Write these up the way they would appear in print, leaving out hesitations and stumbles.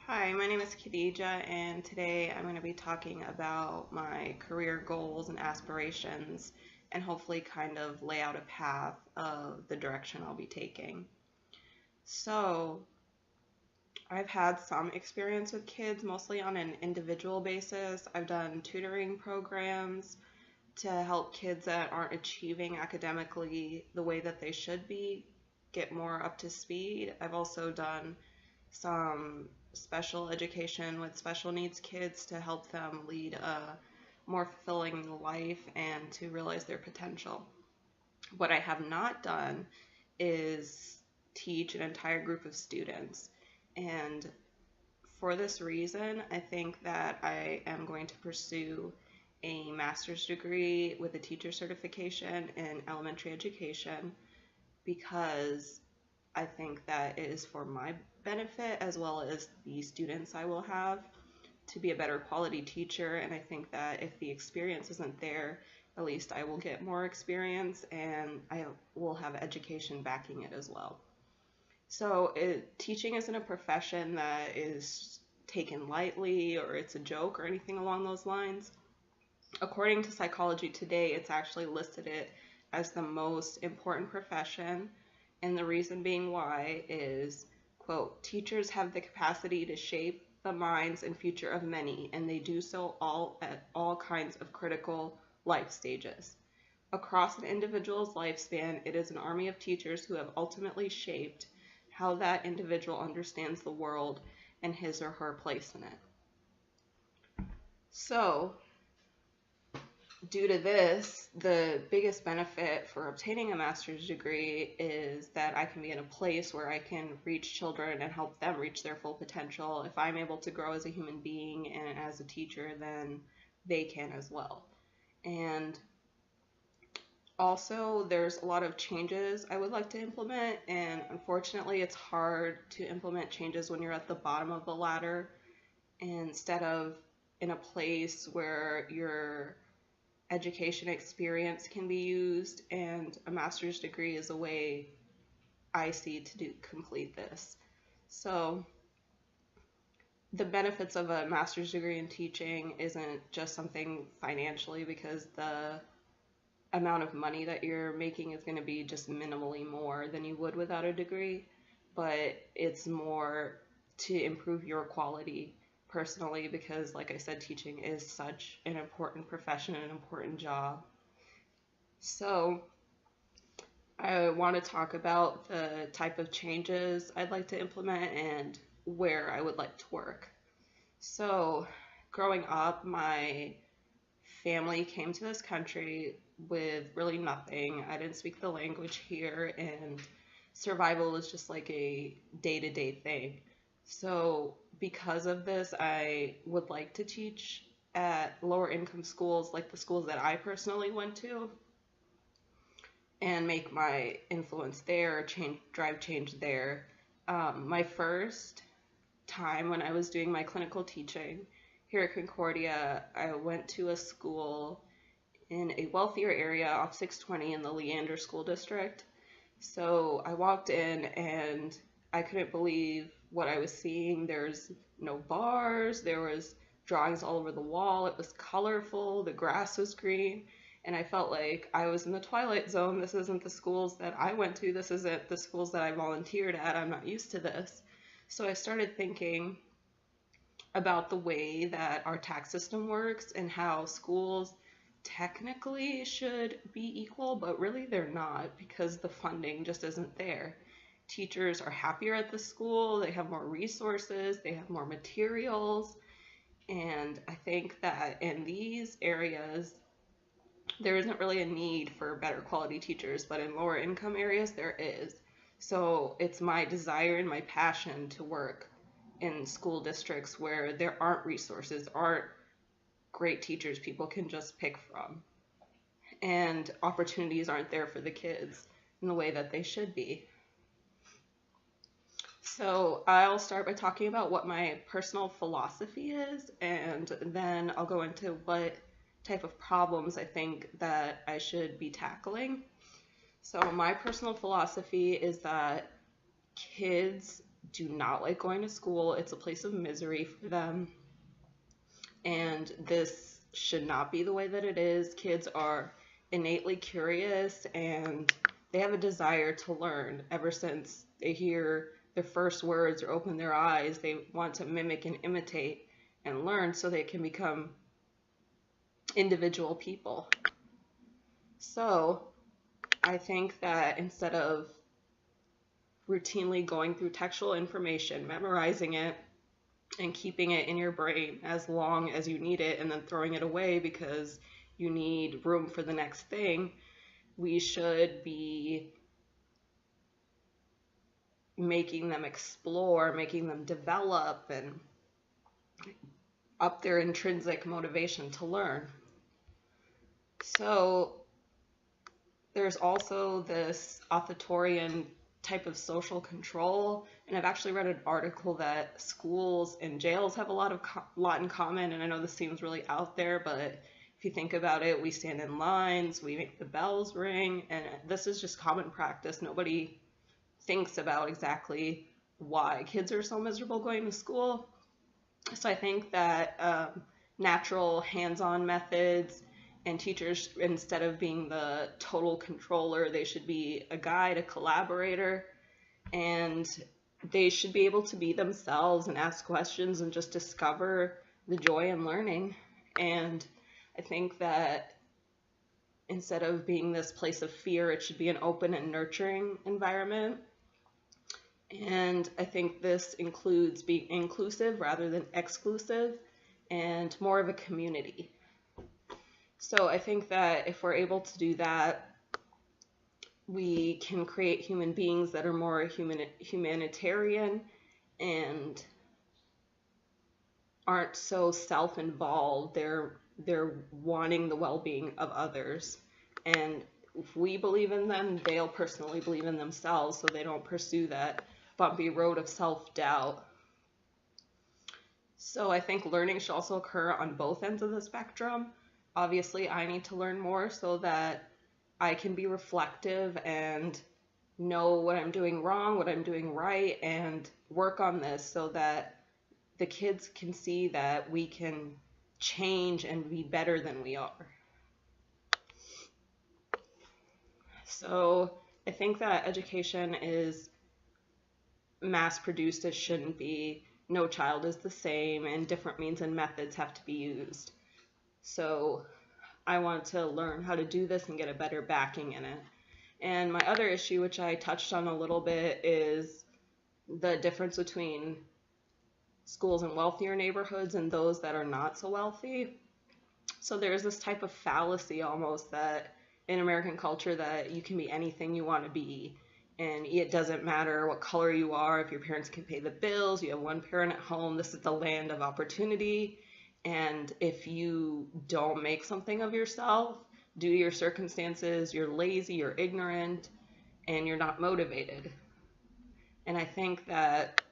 Hi, my name is Khadija, and today I'm going to be talking about my career goals and aspirations and hopefully kind of lay out a path of the direction I'll be taking. So, I've had some experience with kids, mostly on an individual basis. I've done tutoring programs to help kids that aren't achieving academically the way that they should be get more up to speed. I've also done some special education with special needs kids to help them lead a more fulfilling life and to realize their potential. What I have not done is teach an entire group of students. And for this reason, I think that I am going to pursue a master's degree with a teacher certification in elementary education because I think that it is for my benefit as well as the students I will have to be a better quality teacher. And I think that if the experience isn't there, at least I will get more experience and I will have education backing it as well. So teaching isn't a profession that is taken lightly or it's a joke or anything along those lines. According to Psychology Today, it's actually listed it as the most important profession, and the reason being why is, quote, teachers have the capacity to shape the minds and future of many, and they do so all at all kinds of critical life stages. Across an individual's lifespan, it is an army of teachers who have ultimately shaped how that individual understands the world and his or her place in it. So, due to this, the biggest benefit for obtaining a master's degree is that I can be in a place where I can reach children and help them reach their full potential. If I'm able to grow as a human being and as a teacher, then they can as well. And also, there's a lot of changes I would like to implement, and unfortunately, it's hard to implement changes when you're at the bottom of the ladder instead of in a place where you're education experience can be used, and a master's degree is a way I see to complete this. So the benefits of a master's degree in teaching isn't just something financially, because the amount of money that you're making is going to be just minimally more than you would without a degree, but it's more to improve your quality personally, because like I said, teaching is such an important profession and an important job. So I want to talk about the type of changes I'd like to implement and where I would like to work. So growing up, my family came to this country with really nothing. I didn't speak the language here, and survival was just like a day-to-day thing. So because of this, I would like to teach at lower income schools, like the schools that I personally went to, and make my influence there, drive change there. My first time when I was doing my clinical teaching here at Concordia, I went to a school in a wealthier area off 620 in the Leander School District. So I walked in and I couldn't believe what I was seeing. There's no bars, there was drawings all over the wall, it was colorful, the grass was green, and I felt like I was in the Twilight Zone. This isn't the schools that I went to, this isn't the schools that I volunteered at, I'm not used to this. So I started thinking about the way that our tax system works and how schools technically should be equal, but really they're not, because the funding just isn't there. Teachers are happier at the school, they have more resources, they have more materials, and I think that in these areas there isn't really a need for better quality teachers, but in lower income areas there is. So it's my desire and my passion to work in school districts where there aren't resources, aren't great teachers people can just pick from, and opportunities aren't there for the kids in the way that they should be. So I'll start by talking about what my personal philosophy is, and then I'll go into what type of problems I think that I should be tackling. So my personal philosophy is that kids do not like going to school. It's a place of misery for them. And this should not be the way that it is. Kids are innately curious and they have a desire to learn. Ever since they hear their first words or open their eyes, they want to mimic and imitate and learn so they can become individual people. So I think that instead of routinely going through textual information, memorizing it, and keeping it in your brain as long as you need it and then throwing it away because you need room for the next thing, we should be making them explore, making them develop, and up their intrinsic motivation to learn. So there's also this authoritarian type of social control, and I've actually read an article that schools and jails have a lot in common, and I know this seems really out there, but if you think about it, we stand in lines, we make the bells ring, and this is just common practice. Nobody thinks about exactly why kids are so miserable going to school. So I think that natural hands-on methods, and teachers, instead of being the total controller, they should be a guide, a collaborator, and they should be able to be themselves and ask questions and just discover the joy in learning. And I think that instead of being this place of fear, it should be an open and nurturing environment. And I think this includes being inclusive rather than exclusive and more of a community. So I think that if we're able to do that, we can create human beings that are more humanitarian and aren't so self-involved. They're wanting the well-being of others. And if we believe in them, they'll personally believe in themselves, so they don't pursue that bumpy road of self-doubt. So I think learning should also occur on both ends of the spectrum. Obviously, I need to learn more so that I can be reflective and know what I'm doing wrong, what I'm doing right, and work on this so that the kids can see that we can change and be better than we are. So I think that education is mass-produced. It shouldn't be. No child is the same, and different means and methods have to be used. So I want to learn how to do this and get a better backing in it. And my other issue, which I touched on a little bit, is the difference between schools in wealthier neighborhoods and those that are not so wealthy. So there's this type of fallacy almost that in American culture that you can be anything you want to be. And it doesn't matter what color you are, if your parents can pay the bills, you have one parent at home, this is the land of opportunity. And if you don't make something of yourself due to your circumstances, you're lazy, you're ignorant, and you're not motivated. And I think that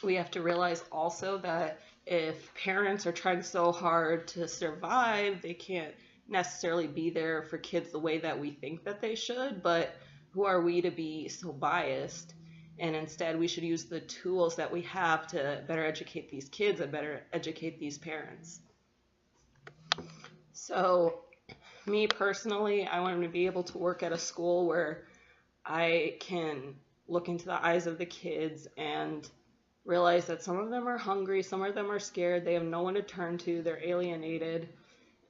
we have to realize also that if parents are trying so hard to survive, they can't necessarily be there for kids the way that we think that they should, but who are we to be so biased? And instead, we should use the tools that we have to better educate these kids and better educate these parents. So, me personally, I want to be able to work at a school where I can look into the eyes of the kids and realize that some of them are hungry, some of them are scared, they have no one to turn to, they're alienated,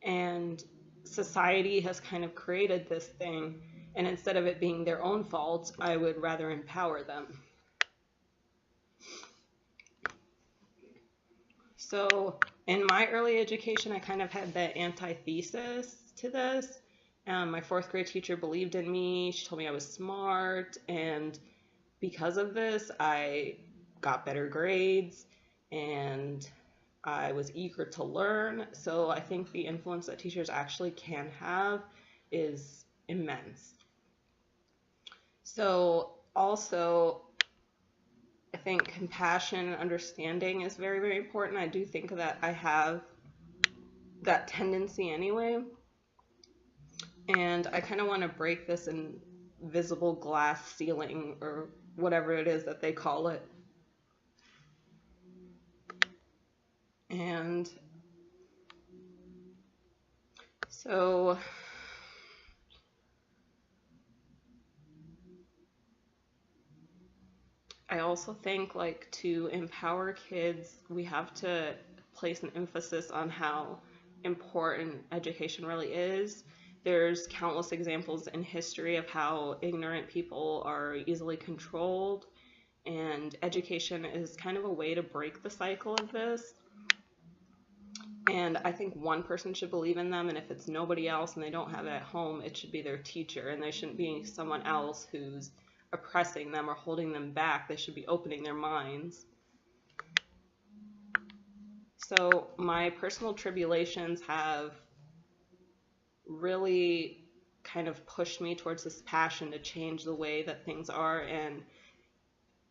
and society has kind of created this thing. And instead of it being their own fault, I would rather empower them. So in my early education, I kind of had the antithesis to this. My fourth grade teacher believed in me. She told me I was smart. And because of this, I got better grades and I was eager to learn. So I think the influence that teachers actually can have is immense. So also, I think compassion and understanding is very, very important. I do think that I have that tendency anyway. And I kind of want to break this invisible glass ceiling or whatever it is that they call it. And so I also think, like, to empower kids, we have to place an emphasis on how important education really is. There's countless examples in history of how ignorant people are easily controlled, and education is kind of a way to break the cycle of this. And I think one person should believe in them, and if it's nobody else and they don't have it at home, it should be their teacher, and they shouldn't be someone else who's oppressing them or holding them back. They should be opening their minds. So my personal tribulations have really kind of pushed me towards this passion to change the way that things are, and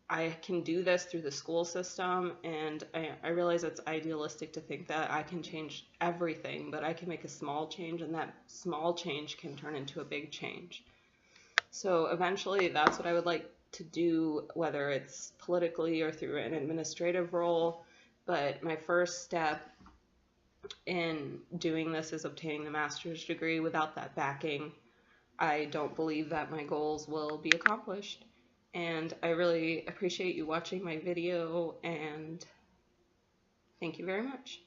I can do this through the school system, and I realize it's idealistic to think that I can change everything, but I can make a small change, and that small change can turn into a big change. So eventually that's what I would like to do, whether it's politically or through an administrative role. But my first step in doing this is obtaining the master's degree. Without that backing, I don't believe that my goals will be accomplished. And I really appreciate you watching my video, and thank you very much.